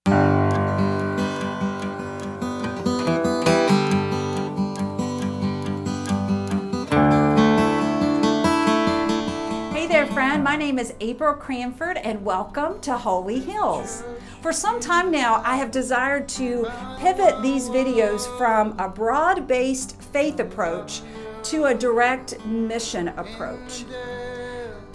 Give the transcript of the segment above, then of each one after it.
Hey there, friend. My name is April Cranford, and welcome to Holy Hills. For some time now, I have desired to pivot these videos from a broad-based faith approach to a direct mission approach.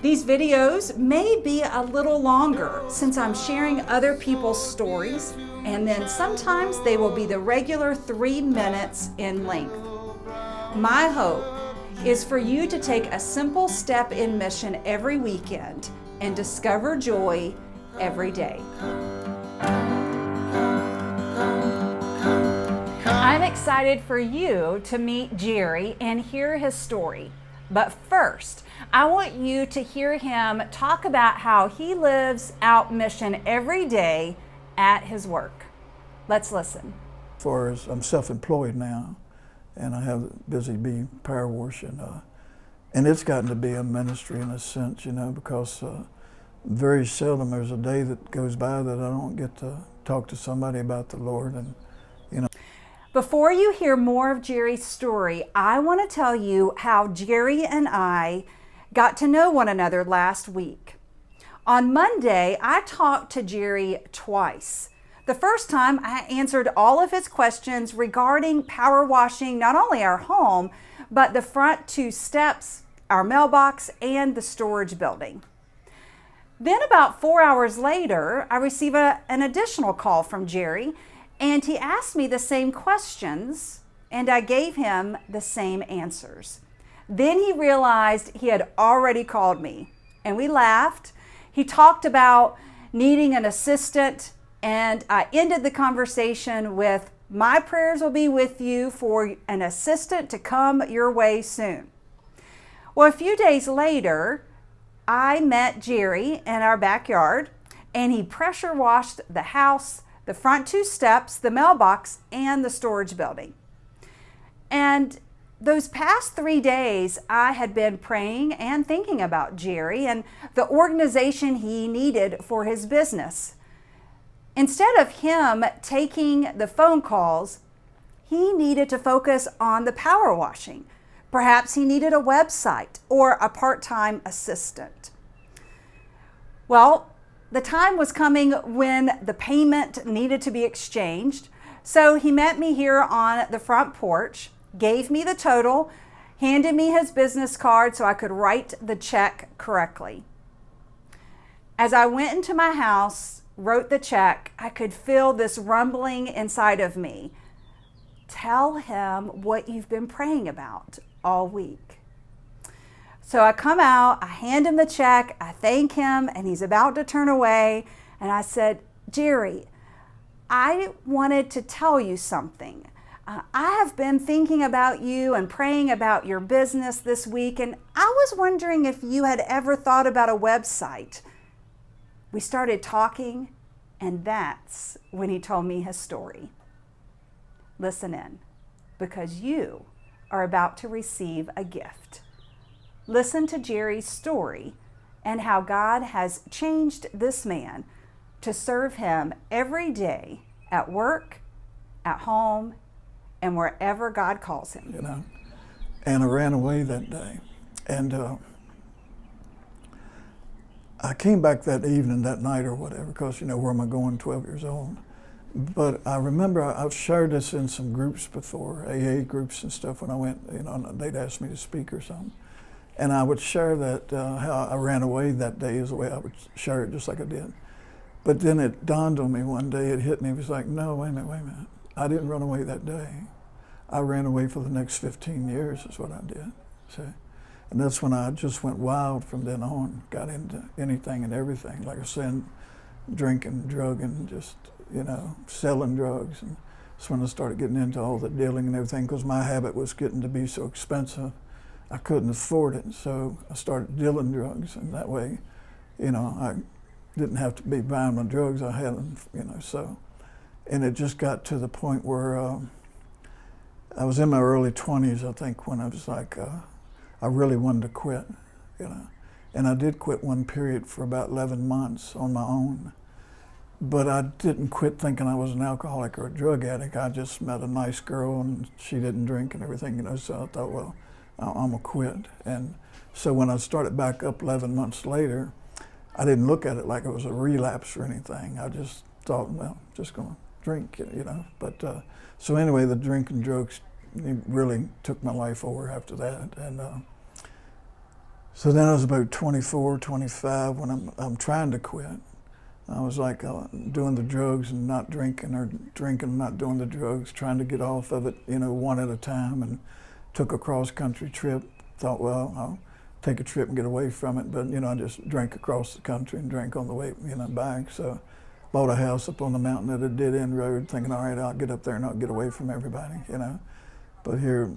These videos may be a little longer since I'm sharing other people's stories, and then sometimes they will be the regular 3 minutes in length. My hope is for you to take a simple step in mission every weekend and discover joy every day. I'm excited for you to meet Jerry and hear his story. But first, I want you to hear him talk about how he lives out mission every day at his work. Let's listen. As far as I'm self-employed now, and I have busy bee power wash, and it's gotten to be a ministry in a sense, because very seldom there's a day that goes by that I don't get to talk to somebody about the Lord. And Before you hear more of Jerry's story, I want to tell you how Jerry and I got to know one another last week. On Monday, I talked to Jerry twice. The first time, I answered all of his questions regarding power washing not only our home, but the front 2 steps, our mailbox, and the storage building. Then about 4 hours later, I received an additional call from Jerry, and he asked me the same questions, and I gave him the same answers. Then he realized he had already called me, and we laughed. He talked about needing an assistant, and I ended the conversation with, "My prayers will be with you for an assistant to come your way soon." Well, a few days later, I met Jerry in our backyard, and he pressure washed the house, the front 2 steps, the mailbox, and the storage building. And those past 3 days, I had been praying and thinking about Jerry and the organization he needed for his business. Instead of him taking the phone calls, he needed to focus on the power washing. Perhaps he needed a website or a part-time assistant. Well, the time was coming when the payment needed to be exchanged, so he met me here on the front porch, gave me the total, handed me his business card so I could write the check correctly. As I went into my house, wrote the check, I could feel this rumbling inside of me. Tell him what you've been praying about all week. So I come out, I hand him the check, I thank him, and he's about to turn away. And I said, "Jerry, I wanted to tell you something. I have been thinking about you and praying about your business this week, and I was wondering if you had ever thought about a website." We started talking, and that's when he told me his story. Listen in, because you are about to receive a gift. Listen to Jerry's story and how God has changed this man to serve him every day at work, at home, and wherever God calls him. And I ran away that day. And I came back that evening, that night or whatever, because, where am I going, 12 years old? But I remember I've shared this in some groups before, AA groups and stuff, when I went, they'd ask me to speak or something. And I would share that, how I ran away that day is the way I would share it, just like I did. But then it dawned on me one day, it hit me, it was like, no, wait a minute. I didn't run away that day. I ran away for the next 15 years is what I did, see? And that's when I just went wild from then on, got into anything and everything. Like I said, drinking, drugging, just, selling drugs. And that's when I started getting into all the dealing and everything, because my habit was getting to be so expensive, I couldn't afford it. So I started dealing drugs, and that way, I didn't have to be buying my drugs, I had them, so. And it just got to the point where I was in my early 20s, I think, when I was like, I really wanted to quit, And I did quit one period for about 11 months on my own. But I didn't quit thinking I was an alcoholic or a drug addict. I just met a nice girl and she didn't drink and everything, you know, so I thought, well, I'm gonna quit. And so when I started back up 11 months later, I didn't look at it like it was a relapse or anything. I just thought, well, just gonna drink, you know. But so anyway, the drink and drugs really took my life over after that. And so then I was about 24, 25 when I'm trying to quit. I was like doing the drugs and not drinking, or drinking and not doing the drugs, trying to get off of it, you know, one at a time, and took a cross-country trip. Thought, well, I'll take a trip and get away from it, but, you know, I just drank across the country and drank on the way, you know, back. So bought a house up on the mountain at a dead-end road, thinking, all right, I'll get up there and I'll get away from everybody, you know. But here,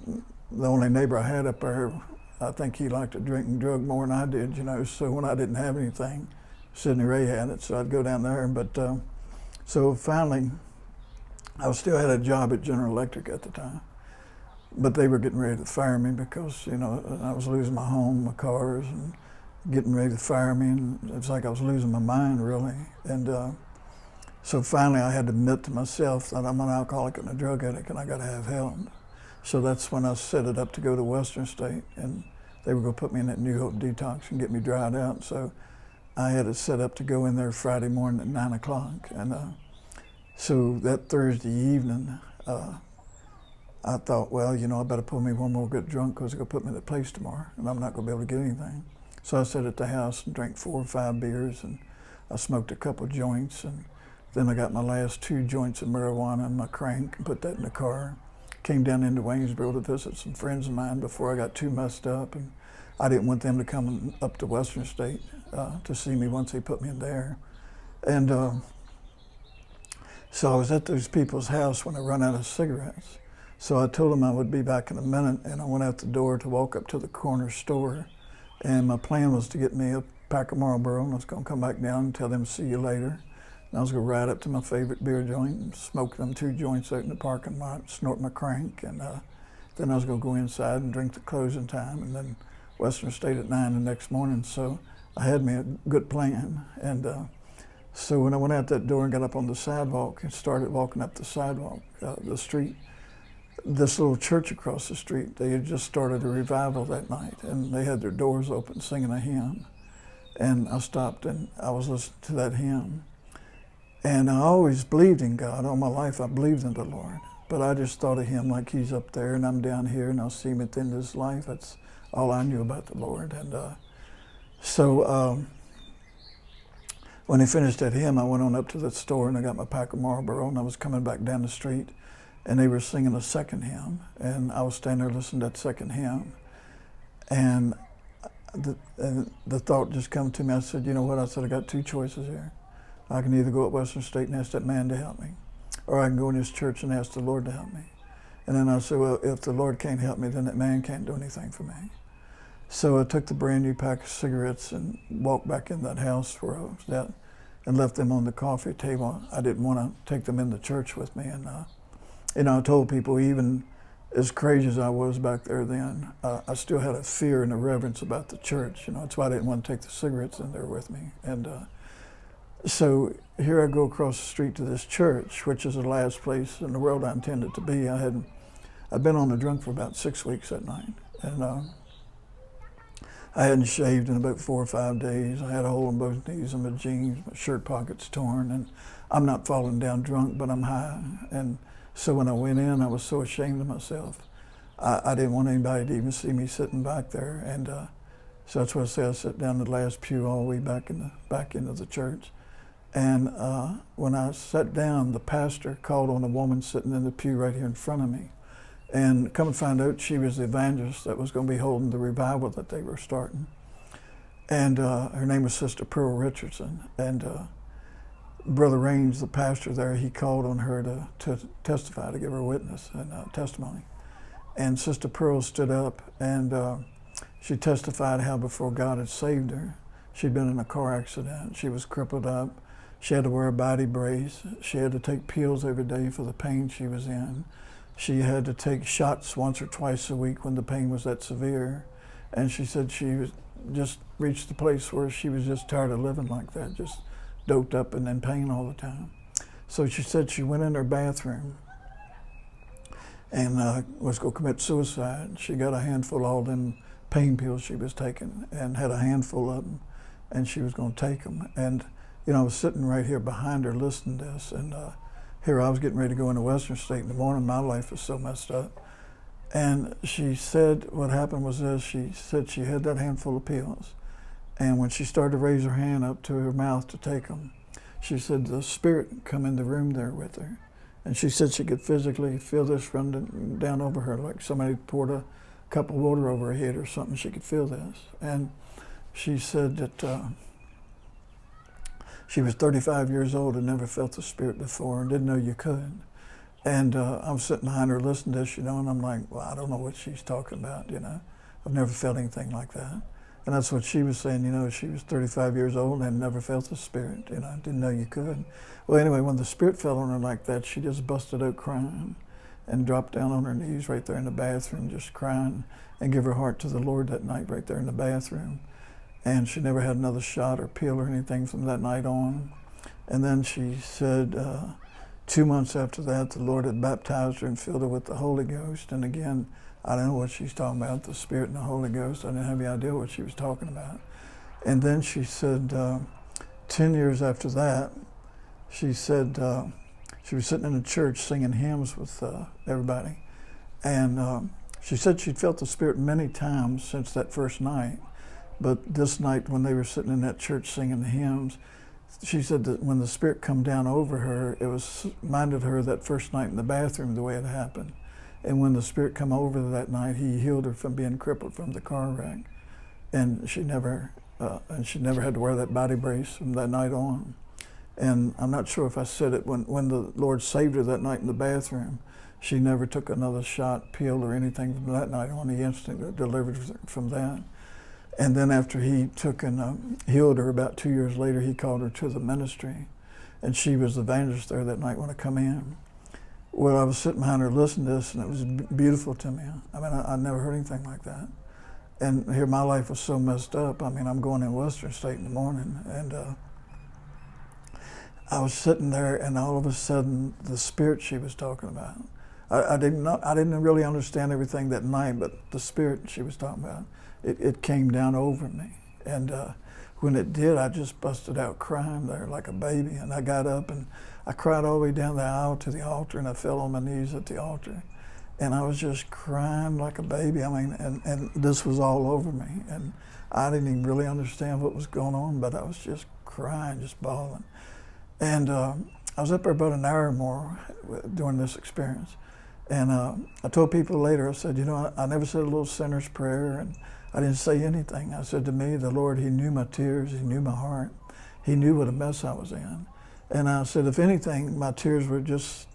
the only neighbor I had up there, I think he liked to drink and drug more than I did, you know, so when I didn't have anything, Sidney Ray had it, so I'd go down there. But so finally, I still had a job at General Electric at the time, but they were getting ready to fire me because, you know, I was losing my home, my cars, and getting ready to fire me, and it's like I was losing my mind, really. And so finally, I had to admit to myself that I'm an alcoholic and a drug addict, and I got to have help. So that's when I set it up to go to Western State, and they were going to put me in that New Hope detox and get me dried out. So I had it set up to go in there Friday morning at 9 o'clock. And so that Thursday evening, I thought, well, you know, I better pull me one more good drunk because they're going to put me in the place tomorrow and I'm not going to be able to get anything. So I sat at the house and drank 4 or 5 beers, and I smoked a couple joints, and then I got my last 2 joints of marijuana in my crank and put that in the car. Came down into Waynesboro to visit some friends of mine before I got too messed up, and I didn't want them to come up to Western State to see me once they put me in there. And so I was at those people's house when I run out of cigarettes. So I told them I would be back in a minute, and I went out the door to walk up to the corner store. And my plan was to get me a pack of Marlboro, and I was going to come back down and tell them, see you later. And I was going to ride up to my favorite beer joint and smoke them 2 joints out in the parking lot, snort my crank, and then I was going to go inside and drink the closing time, and then Western State at 9 the next morning. So I had me a good plan. And so when I went out that door and got up on the sidewalk and started walking up the sidewalk, the street, this little church across the street, they had just started a revival that night, and they had their doors open singing a hymn. And I stopped and I was listening to that hymn. And I always believed in God. All my life I believed in the Lord. But I just thought of him like he's up there and I'm down here, and I'll see him at the end of his life. That's all I knew about the Lord. And so when he finished that hymn, I went on up to the store and I got my pack of Marlboro, and I was coming back down the street, and they were singing a second hymn, and I was standing there listening to that second hymn. And the thought just came to me. I said, you know what? I said, I got 2 choices here. I can either go at Western State and ask that man to help me, or I can go in his church and ask the Lord to help me. And then I said, well, if the Lord can't help me, then that man can't do anything for me. So I took the brand new pack of cigarettes and walked back in that house where I was at and left them on the coffee table. I didn't want to take them in the church with me. And you know, I told people, even as crazy as I was back there then, I still had a fear and a reverence about the church. You know, that's why I didn't want to take the cigarettes in there with me. And so here I go across the street to this church, which is the last place in the world I intended to be. I'd been on the drunk for about 6 weeks that night, and I hadn't shaved in about 4 or 5 days. I had a hole in both knees in my jeans, my shirt pockets torn, and I'm not falling down drunk, but I'm high. And so when I went in, I was so ashamed of myself. I didn't want anybody to even see me sitting back there, and so that's why I say I sat down in the last pew all the way back into the church. And when I sat down, the pastor called on a woman sitting in the pew right here in front of me. And come and find out, she was the evangelist that was going to be holding the revival that they were starting. And her name was Sister Pearl Richardson. And Brother Raines, the pastor there, he called on her to testify, to give her witness and testimony. And Sister Pearl stood up and she testified how before God had saved her, she'd been in a car accident, she was crippled up, she had to wear a body brace, she had to take pills every day for the pain she was in. She had to take shots once or twice a week when the pain was that severe. And she said she was just reached the place where she was just tired of living like that, just doped up and in pain all the time. So she said she went in her bathroom and was going to commit suicide. She got a handful of all them pain pills she was taking and had a handful of them, and she was going to take them. And I was sitting right here behind her listening to this, and here I was getting ready to go into Western State in the morning. My life was so messed up. And she said what happened was this. She said she had that handful of pills, and when she started to raise her hand up to her mouth to take them, she said the Spirit come in the room there with her. And she said she could physically feel this running down over her, like somebody poured a cup of water over her head or something. She could feel this. And she said that she was 35 years old and never felt the Spirit before and didn't know you could. And I'm sitting behind her listening to this, and I'm like, well, I don't know what she's talking about, I've never felt anything like that. And that's what she was saying, she was 35 years old and never felt the Spirit, didn't know you could. Well, anyway, when the Spirit fell on her like that, she just busted out crying and dropped down on her knees right there in the bathroom, just crying, and give her heart to the Lord that night right there in the bathroom. And she never had another shot or pill or anything from that night on. And then she said 2 months after that, the Lord had baptized her and filled her with the Holy Ghost. And again, I don't know what she's talking about, the Spirit and the Holy Ghost. I didn't have any idea what she was talking about. And then she said 10 years after that, she said she was sitting in a church singing hymns with everybody. And she said she'd felt the Spirit many times since that first night. But this night when they were sitting in that church singing the hymns, she said that when the Spirit come down over her, it was reminded her that first night in the bathroom the way it happened. And when the Spirit come over that night, He healed her from being crippled from the car wreck. And she never had to wear that body brace from that night on. And I'm not sure if I said it, when the Lord saved her that night in the bathroom, she never took another shot, pill, or anything from that night on. He instantly delivered her from that. And then after He took and healed her, about 2 years later, He called her to the ministry. And she was the evangelist there that night when I come in. Well, I was sitting behind her listening to this, and it was beautiful to me. I mean, I never heard anything like that. And here my life was so messed up. I mean, I'm going in Western State in the morning, and I was sitting there, and all of a sudden, the Spirit she was talking about, I didn't really understand everything that night, but the Spirit she was talking about, it came down over me. And when it did, I just busted out crying there like a baby. And I got up and I cried all the way down the aisle to the altar, and I fell on my knees at the altar. And I was just crying like a baby. I mean, and this was all over me. And I didn't even really understand what was going on, but I was just crying, just bawling. And I was up there about an hour or more during this experience. And I told people later, I said, I never said a little sinner's prayer, and I didn't say anything. I said, to me, the Lord, He knew my tears, He knew my heart. He knew what a mess I was in. And I said, if anything, my tears were just,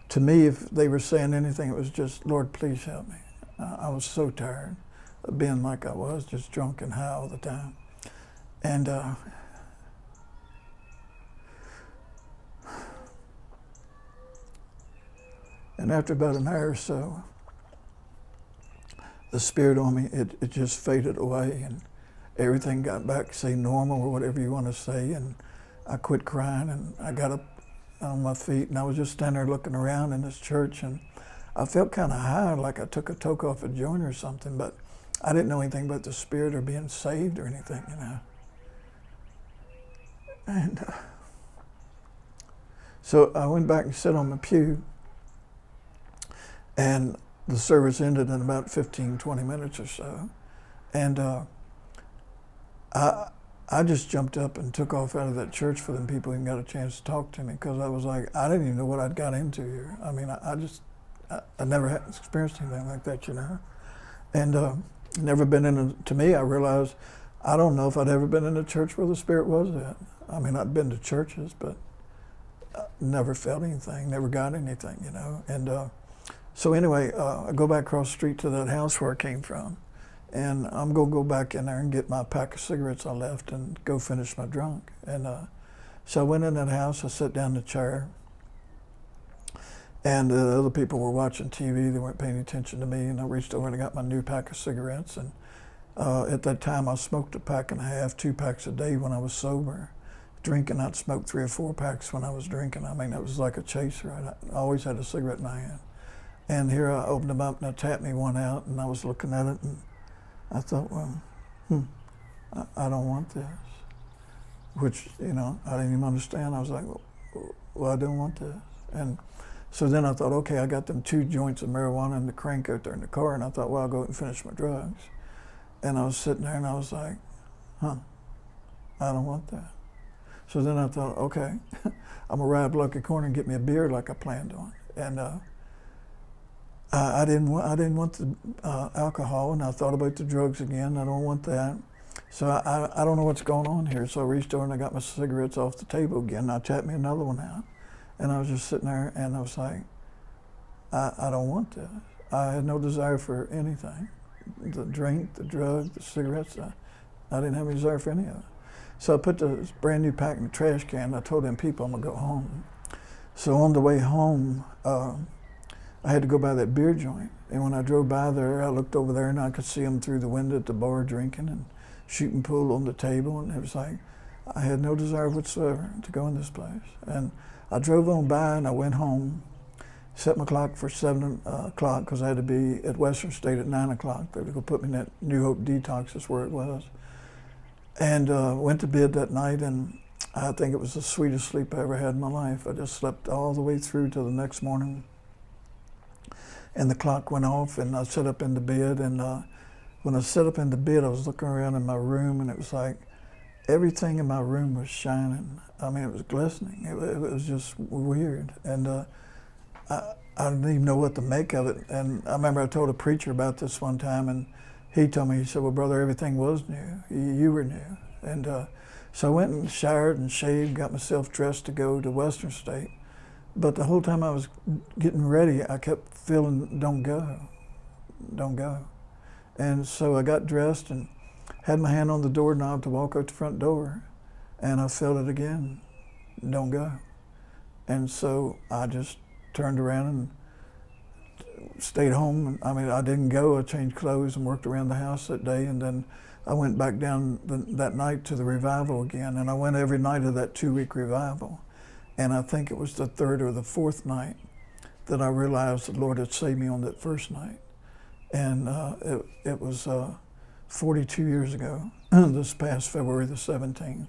to me, if they were saying anything, it was just, Lord, please help me. I was so tired of being like I was, just drunk and high all the time. And after about an hour or so, the Spirit on me, it just faded away, and everything got back, say, normal or whatever you want to say. And I quit crying, and I got up on my feet, and I was just standing there looking around in this church, and I felt kind of high, like I took a toke off a joint or something, but I didn't know anything about the Spirit or being saved or anything, And so I went back and sat on my pew, and the service ended in about 15, 20 minutes or so. And I just jumped up and took off out of that church for them people and got a chance to talk to me, because I was like, I didn't even know what I'd got into here. I mean, I never had experienced anything like that, And never been to me, I realized, I don't know if I'd ever been in a church where the Spirit was at. I mean, I'd been to churches, but never felt anything, never got anything, And so anyway, I go back across the street to that house where I came from, and I'm going to go back in there and get my pack of cigarettes I left and go finish my drunk. And so I went in that house, I sat down in the chair, and the other people were watching TV, they weren't paying attention to me, and I reached over and I got my new pack of cigarettes. And at that time I smoked a pack and a half, 2 packs a day when I was sober. drinking, I'd smoke 3 or 4 packs when I was drinking. I mean, it was like a chaser. I always had a cigarette in my hand. And here I opened them up and I tapped me one out, and I was looking at it, and I thought, well, I don't want this. Which, I didn't even understand. I was like, well, I don't want this. And so then I thought, okay, I got them 2 joints of marijuana in the crank out there in the car, and I thought, well, I'll go out and finish my drugs. And I was sitting there and I was like, I don't want that. So then I thought, okay, I'm gonna ride Lucky Corner and get me a beer like I planned on. And I didn't want the alcohol, and I thought about the drugs again. I don't want that. So I don't know what's going on here. So I reached over and I got my cigarettes off the table again, and I tapped me another one out. And I was just sitting there and I was like, I don't want this. I had no desire for anything. The drink, the drug, the cigarettes, I didn't have any desire for any of it. So I put this brand new pack in the trash can, and I told them people I'm gonna go home. So on the way home, I had to go by that beer joint. And when I drove by there, I looked over there and I could see them through the window at the bar drinking and shooting pool on the table. And it was like, I had no desire whatsoever to go in this place. And I drove on by and I went home, set my clock for 7 o'clock because I had to be at Western State at 9 o'clock. They were going to put me in that New Hope detox, is where it was. And went to bed that night, and I think it was the sweetest sleep I ever had in my life. I just slept all the way through till the next morning. And the clock went off, and I sat up in the bed. And when I sat up in the bed, I was looking around in my room, and it was like everything in my room was shining. I mean, it was glistening. It was just weird. And I didn't even know what to make of it. And I remember I told a preacher about this one time, and he told me, he said, well, brother, everything was new. You were new. And so I went and showered and shaved, got myself dressed to go to Western State. But the whole time I was getting ready, I kept feeling, don't go, don't go. And so I got dressed and had my hand on the doorknob to walk out the front door, and I felt it again, don't go. And so I just turned around and stayed home. I mean, I didn't go. I changed clothes and worked around the house that day, and then I went back down that night to the revival again, and I went every night of that 2-week revival. And I think it was the 3rd or the 4th night that I realized the Lord had saved me on that first night. And it was 42 years ago, this past February the 17th.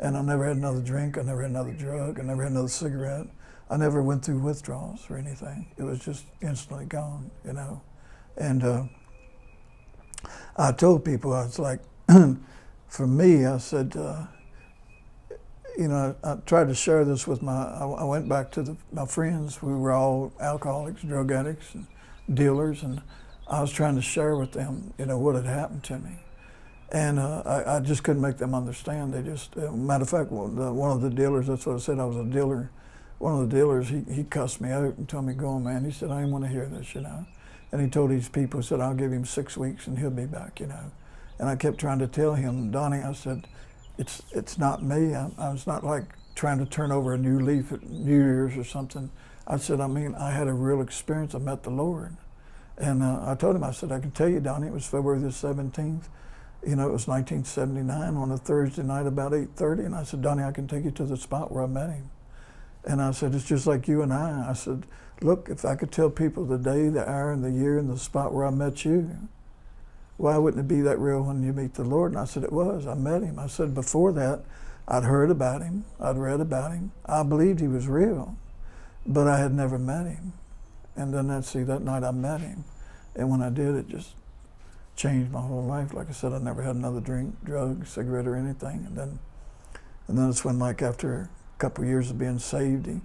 And I never had another drink, I never had another drug, I never had another cigarette. I never went through withdrawals or anything. It was just instantly gone, And I told people, I was like, for me, I said, I tried to share this with I went back to my friends. We were all alcoholics, drug addicts, and dealers, and I was trying to share with them, what had happened to me. And I just couldn't make them understand. They just, matter of fact, one of the dealers, that's what I said, I was a dealer. One of the dealers, he cussed me out and told me, go on, man. He said, I didn't want to hear this, And he told these people, he said, I'll give him 6 weeks and he'll be back, And I kept trying to tell him, Donnie, I said, it's not me. I was not like trying to turn over a new leaf at New Year's or something. I said, I had a real experience. I met the Lord. And I told him, I said, I can tell you, Donnie, it was February the 17th. It was 1979 on a Thursday night about 8:30. And I said, Donnie, I can take you to the spot where I met him. And I said, it's just like you and I. I said, look, if I could tell people the day, the hour, and the year, and the spot where I met you, why wouldn't it be that real when you meet the Lord? And I said, it was. I met him. I said, before that, I'd heard about him. I'd read about him. I believed he was real, but I had never met him. And then that night I met him. And when I did, it just changed my whole life. Like I said, I never had another drink, drug, cigarette, or anything. And then it's when, like, after a couple of years of being saved, he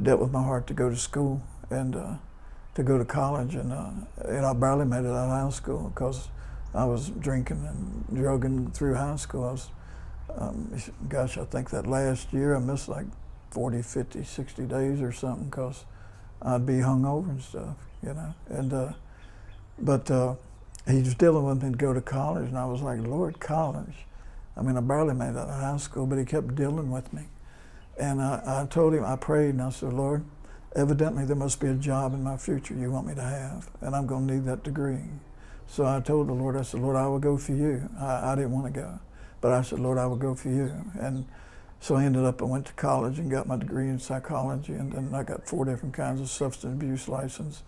dealt with my heart to go to school and to go to college. And I barely made it out of high school because I was drinking and drugging through high school. I was, I think that last year I missed like 40, 50, 60 days or something because I'd be hungover and stuff, And but he was dealing with me to go to college, and I was like, Lord, college? I barely made it out of high school, but he kept dealing with me. And I told him, I prayed, and I said, Lord, evidently there must be a job in my future you want me to have, and I'm going to need that degree. So I told the Lord, I said, Lord, I will go for you. I didn't want to go, but I said, Lord, I will go for you. And So I ended up, I went to college and got my degree in psychology, and then I got 4 different kinds of substance abuse license.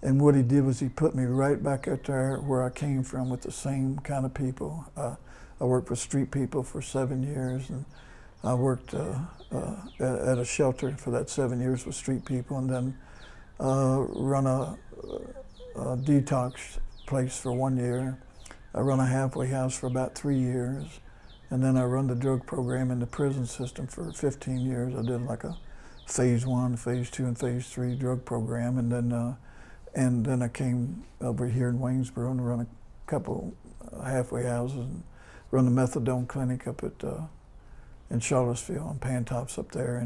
And what he did was he put me right back out there where I came from with the same kind of people. I worked with street people for 7 years, and I worked at a shelter for that 7 years with street people, and then run a detox place for 1 year. I run a halfway house for about 3 years. And then I run the drug program in the prison system for 15 years. I did like a phase 1, phase 2, and phase 3 drug program. And then I came over here in Waynesboro and run a couple halfway houses and run the methadone clinic up at in Charlottesville and Pantops up there.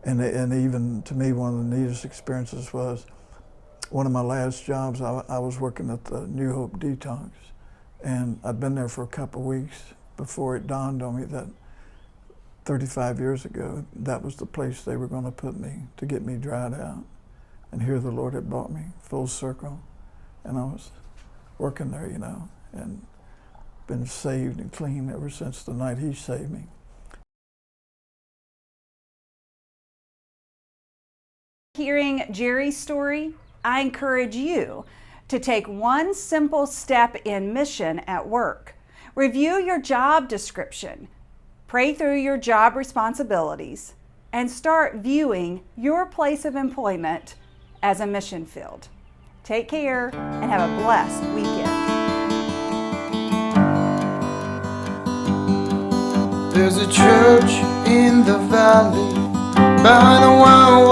And even to me, one of the neatest experiences was one of my last jobs. I was working at the New Hope Detox, and I'd been there for a couple weeks before it dawned on me that 35 years ago, that was the place they were going to put me to get me dried out. And here the Lord had brought me full circle, and I was working there, you know, and been saved and clean ever since the night He saved me. Hearing Jerry's story, I encourage you to take one simple step in mission at work. Review your job description, pray through your job responsibilities, and start viewing your place of employment as a mission field. Take care and have a blessed weekend. There's a church in the valley by the wild